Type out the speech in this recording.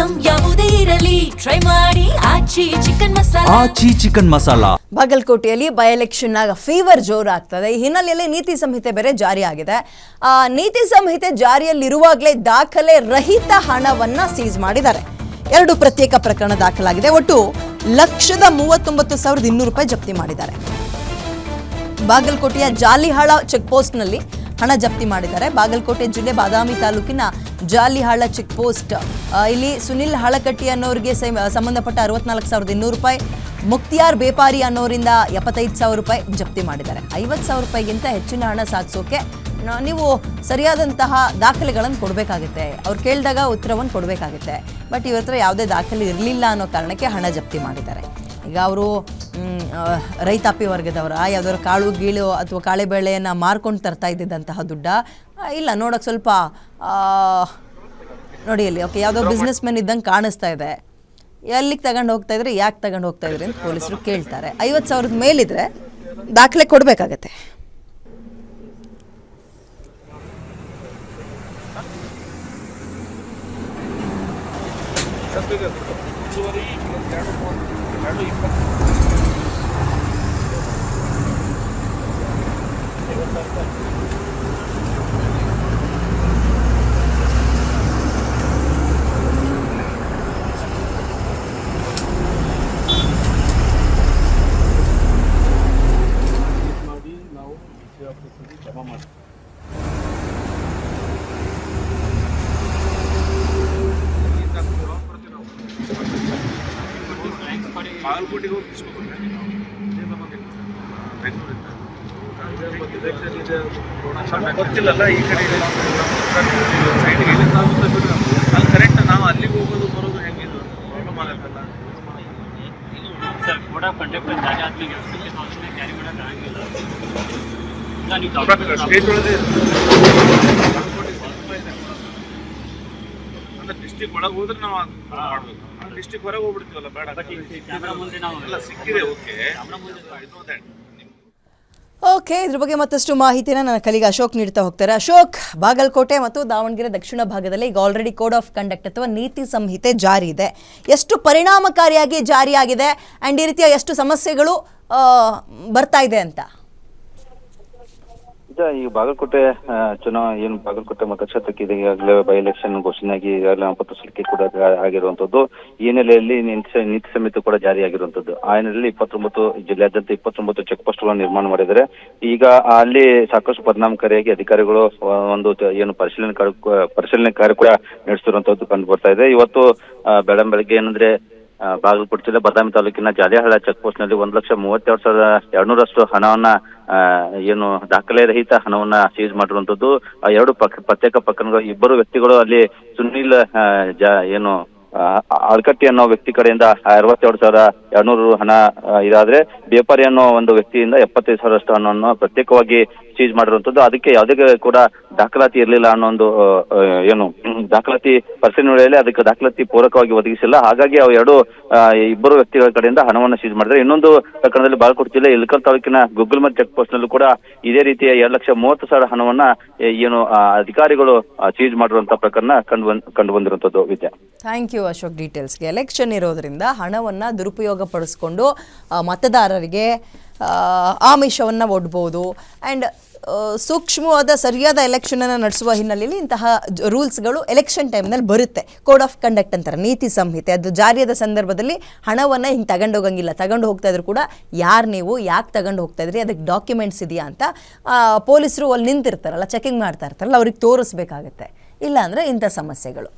Item ಯಾವುದೇ ಇರಲಿ try ಮಾಡಿ ಆಚಿ ಚಿಕನ್ ಮಸಾಲಾ. ಬಾಗಲಕೋಟೆಯಲ್ಲಿ ಬೈ ಎಲೆಕ್ಷನ್ ಫೀವರ್ ಜೋರಾಗ್ತದೆ. ಈ ಹಿನ್ನೆಲೆಯಲ್ಲಿ ನೀತಿ ಸಂಹಿತೆ ಬೇರೆ ಜಾರಿಯಾಗಿದೆ. ನೀತಿ ಸಂಹಿತೆ ಜಾರಿಯಲ್ಲಿರುವಾಗಲೇ ದಾಖಲೆ ರಹಿತ ಹಣವನ್ನ ಸೀಸ್ ಮಾಡಿದ್ದಾರೆ. 2 ಪ್ರತ್ಯೇಕ ಪ್ರಕರಣ ದಾಖಲಾಗಿದೆ. ಒಟ್ಟು 1,39,200 ರೂಪಾಯಿ ಜಪ್ತಿ ಮಾಡಿದ್ದಾರೆ. ಬಾಗಲಕೋಟೆಯ ಜಾಲಿಹಾಳ ಚೆಕ್ ಪೋಸ್ಟ್ನಲ್ಲಿ ಹಣ ಜಪ್ತಿ ಮಾಡಿದ್ದಾರೆ. ಬಾಗಲಕೋಟೆ ಜಿಲ್ಲೆ ಬಾದಾಮಿ ತಾಲೂಕಿನ ಜಾಲಿಹಾಳ ಚೆಕ್ ಪೋಸ್ಟ್ ಇಲ್ಲಿ ಸುನಿಲ್ ಹಳಕಟ್ಟಿ ಅನ್ನೋರಿಗೆ ಸಂಬಂಧಪಟ್ಟ 64,200 ರೂಪಾಯಿ, ಮುಕ್ತಿಯಾರ್ ಬೇಪಾರಿ ಅನ್ನೋರಿಂದ 75,000 ರೂಪಾಯಿ ಜಪ್ತಿ ಮಾಡಿದ್ದಾರೆ. 50,000 ರೂಪಾಯಿಗಿಂತ ಹೆಚ್ಚಿನ ಹಣ ಸಾಗಿಸೋಕೆ ನೀವು ಸರಿಯಾದಂತಹ ದಾಖಲೆಗಳನ್ನು ಕೊಡಬೇಕಾಗುತ್ತೆ. ಅವ್ರು ಕೇಳಿದಾಗ ಉತ್ತರವನ್ನು ಕೊಡಬೇಕಾಗುತ್ತೆ. ಬಟ್ ಇವ್ರ ಹತ್ರ ಯಾವುದೇ ದಾಖಲೆ ಇರಲಿಲ್ಲ ಅನ್ನೋ ಕಾರಣಕ್ಕೆ ಹಣ ಜಪ್ತಿ ಮಾಡಿದ್ದಾರೆ. ಈಗ ಅವರು ರೈತಾಪಿ ವರ್ಗದವರ ಯಾವುದಾದ್ರು ಕಾಳು ಗೀಳು ಅಥವಾ ಕಾಳೆಬೇಳೆಯನ್ನು ಮಾರ್ಕೊಂಡು ತರ್ತಾ ಇದ್ದಿದ್ದಂತಹ ದುಡ್ಡ ಇಲ್ಲ, ನೋಡೋಕೆ ಸ್ವಲ್ಪ ನೋಡಿ ಅಲ್ಲಿ ಓಕೆ ಯಾವುದೋ ಬಿಸ್ನೆಸ್ ಮ್ಯಾನ್ ಇದ್ದಂಗೆ ಕಾಣಿಸ್ತಾ ಇದೆ. ಎಲ್ಲಿಗೆ ತಗೊಂಡು ಹೋಗ್ತಾ ಇದ್ರಿ, ಯಾಕೆ ತಗೊಂಡು ಹೋಗ್ತಾ ಇದ್ರಿ ಅಂತ ಪೊಲೀಸರು ಕೇಳ್ತಾರೆ. 50,000 ಮೇಲಿದ್ರೆ ದಾಖಲೆ ಕೊಡಬೇಕಾಗತ್ತೆ. ಬಾಗಲಕೋಟೆಗೆ ಹೋಗಿ ಗೊತ್ತಿಲ್ಲಲ್ಲ ಈ ಕಡೆ ಅಲ್ಲಿ ಕರೆಕ್ಟ್ ನಾವು ಅಲ್ಲಿಗೆ ಹೋಗೋದು ಬರೋದು ಹೆಂಗಿದು ಪ್ರಾಬ್ಲಮ್ ಆಗತ್ತಲ್ಲ ಸರ್. ಕೋಡ್ ಆಫ್ ಕಂಡಕ್ಟ್ ಜಾರಿ ಆದ್ಮೇಲೆ ಕ್ಯಾರಿ ಮಾಡೋಕ್ಕಾಗಿಲ್ಲ. ಸ್ಟೇಟ್ ಒಳಗೆ ಅಂದ್ರೆ ಡಿಸ್ಟಿಕ್ ಒಳಗೆ ಹೋದ್ರೆ ನಾವು ಮಾಡ್ಬೇಕು. ಡಿಸ್ಟಿಕ್ ಹೊರಗೆ ಹೋಗ್ಬಿಡ್ತೀವಲ್ಲ, ಬೇಡ. ಸಿಕ್ಕಿದೆ ಓಕೆ, ಇದ್ರ ಬಗ್ಗೆ ಮತ್ತಷ್ಟು ಮಾಹಿತಿನ ನನ್ನ ಕಲಿಗ ಅಶೋಕ್ ನೀಡ್ತಾ ಹೋಗ್ತಾರೆ. ಅಶೋಕ್, ಬಾಗಲಕೋಟೆ ಮತ್ತು ದಾವಣಗೆರೆ ದಕ್ಷಿಣ ಭಾಗದಲ್ಲಿ ಈಗ ಆಲ್ರೆಡಿ ಕೋಡ್ ಆಫ್ ಕಂಡಕ್ಟ್ ಅಥವಾ ನೀತಿ ಸಂಹಿತೆ ಜಾರಿ ಇದೆ. ಎಷ್ಟು ಪರಿಣಾಮಕಾರಿಯಾಗಿ ಜಾರಿಯಾಗಿದೆ ಆ್ಯಂಡ್ ಈ ರೀತಿಯ ಎಷ್ಟು ಸಮಸ್ಯೆಗಳು ಬರ್ತಾ ಇದೆ ಅಂತ? ಈ ಬಾಗಲಕೋಟೆ ಏನು ಬಾಗಲಕೋಟೆ ಮತಕ್ಷೇತ್ರಕ್ಕೆ ಈಗಾಗಲೇ ಬೈ ಎಲೆಕ್ಷನ್ ಘೋಷಣೆಯಾಗಿ ಈಗಾಗಲೇ ನಾಮಪತ್ರ ಸಲ್ಲಿಕೆ ಕೂಡ ಆಗಿರುವಂತದ್ದು. ಈ ಹಿನ್ನೆಲೆಯಲ್ಲಿ ನೀತಿ ಸಂಹಿತೆ ಕೂಡ ಜಾರಿಯಾಗಿರುವಂತದ್ದು. ಆ ಹಿನ್ನೆಲೆಯಲ್ಲಿ 29 ಜಿಲ್ಲೆಯಾದ್ಯಂತ 29 ಚೆಕ್ ಪೋಸ್ಟ್ಗಳನ್ನು ನಿರ್ಮಾಣ ಮಾಡಿದ್ದಾರೆ. ಈಗ ಅಲ್ಲಿ ಸಾಕಷ್ಟು ಪರಿಣಾಮಕಾರಿಯಾಗಿ ಅಧಿಕಾರಿಗಳು ಒಂದು ಏನು ಪರಿಶೀಲನೆ ಕಾರ್ಯ ಕೂಡ ನಡೆಸಿರುವಂತದ್ದು ಕಂಡು ಬರ್ತಾ ಇದೆ. ಇವತ್ತು ಬೆಳಗ್ಗೆ ಏನಂದ್ರೆ ಬಾಗಲಕೋಟೆ ಜಿಲ್ಲೆ ಬಾದಾಮಿ ತಾಲೂಕಿನ ಜಾಲಿಹಾಳ ಚೆಕ್ ಪೋಸ್ಟ್ ನಲ್ಲಿ 1,32,200 ಹಣವನ್ನ ಏನು ದಾಖಲೆ ರಹಿತ ಹಣವನ್ನ ಸೀಸ್ ಮಾಡಿರುವಂತದ್ದು. 2 ಪ್ರತ್ಯೇಕ ಪ್ರಕರಣಗಳು. 2 ವ್ಯಕ್ತಿಗಳು ಅಲ್ಲಿ ಸುನಿಲ್ ಏನು ಅಳ್ಕಟ್ಟಿ ಅನ್ನೋ ವ್ಯಕ್ತಿ ಕಡೆಯಿಂದ 62,200 ಹಣ ಇದಾದ್ರೆ, ಬೇಪಾರಿ ಅನ್ನೋ ಒಂದು ವ್ಯಕ್ತಿಯಿಂದ 75,000 ಹಣವನ್ನು ಪ್ರತ್ಯೇಕವಾಗಿ ಸೀಸ್ ಮಾಡಿರುವಂತದ್ದು. ಅದಕ್ಕೆ ಯಾವುದೇ ಕೂಡ ದಾಖಲಾತಿ ಇರಲಿಲ್ಲ ಅನ್ನೋ ಒಂದು ಏನು ದಾಖಲಾತಿ ಪರಿಶೀಲನೆಯಲ್ಲಿ ಅದಕ್ಕೆ ದಾಖಲಾತಿ ಪೂರಕವಾಗಿ ಒದಗಿಸಿಲ್ಲ. ಹಾಗಾಗಿ ಅವು 2 ವ್ಯಕ್ತಿಗಳ ಕಡೆಯಿಂದ ಹಣವನ್ನು ಸೀಸ್ ಮಾಡಿದ್ದಾರೆ. ಇನ್ನೊಂದು ಪ್ರಕರಣದಲ್ಲಿ ಬಾಗಲಕೋಟೆ ಜಿಲ್ಲೆ ಇಳಕಲ್ ತಾಲೂಕಿನ ಗುಗ್ಗಲ್ಮಠ್ ಚೆಕ್ ಪೋಸ್ಟ್ ನಲ್ಲೂ ಕೂಡ ಇದೇ ರೀತಿಯ 2,30,000 ಹಣವನ್ನ ಏನು ಅಧಿಕಾರಿಗಳು ಸೀಸ್ ಮಾಡಿರುವಂತಹ ಪ್ರಕರಣ ಕಂಡು ಬಂದಿರುವಂತದ್ದು. ವಿದ್ಯಾ, ಥ್ಯಾಂಕ್ ಯು ಅಶೋಕ್ ಡೀಟೇಲ್ಸ್ಗೆ. ಎಲೆಕ್ಷನ್ ಇರೋದ್ರಿಂದ ಹಣವನ್ನು ದುರುಪಯೋಗ ಪಡಿಸ್ಕೊಂಡು ಮತದಾರರಿಗೆ ಆಮಿಷವನ್ನು ಒಡ್ಬೋದು ಆ್ಯಂಡ್ ಸೂಕ್ಷ್ಮವಾದ ಸರಿಯಾದ ಎಲೆಕ್ಷನನ್ನು ನಡೆಸುವ ಹಿನ್ನೆಲೆಯಲ್ಲಿ ಇಂತಹ ರೂಲ್ಸ್ಗಳು ಎಲೆಕ್ಷನ್ ಟೈಮ್ನಲ್ಲಿ ಬರುತ್ತೆ. ಕೋಡ್ ಆಫ್ ಕಂಡಕ್ಟ್ ಅಂತಾರೆ, ನೀತಿ ಸಂಹಿತೆ. ಅದು ಜಾರಿಯಾದ ಸಂದರ್ಭದಲ್ಲಿ ಹಣವನ್ನು ಹಿಂಗೆ ತಗೊಂಡು ಹೋಗಂಗಿಲ್ಲ. ತಗೊಂಡು ಹೋಗ್ತಾ ಇದ್ರು ಕೂಡ ಯಾರು ನೀವು, ಯಾಕೆ ತಗೊಂಡು ಹೋಗ್ತಾ ಇದ್ರಿ, ಅದಕ್ಕೆ ಡಾಕ್ಯುಮೆಂಟ್ಸ್ ಇದೆಯಾ ಅಂತ ಪೊಲೀಸರು ಅಲ್ಲಿ ನಿಂತಿರ್ತಾರಲ್ಲ, ಚೆಕಿಂಗ್ ಮಾಡ್ತಾ ಇರ್ತಾರಲ್ಲ, ಅವ್ರಿಗೆ ತೋರಿಸ್ಬೇಕಾಗತ್ತೆ. ಇಲ್ಲ ಅಂದರೆ ಇಂಥ ಸಮಸ್ಯೆಗಳು.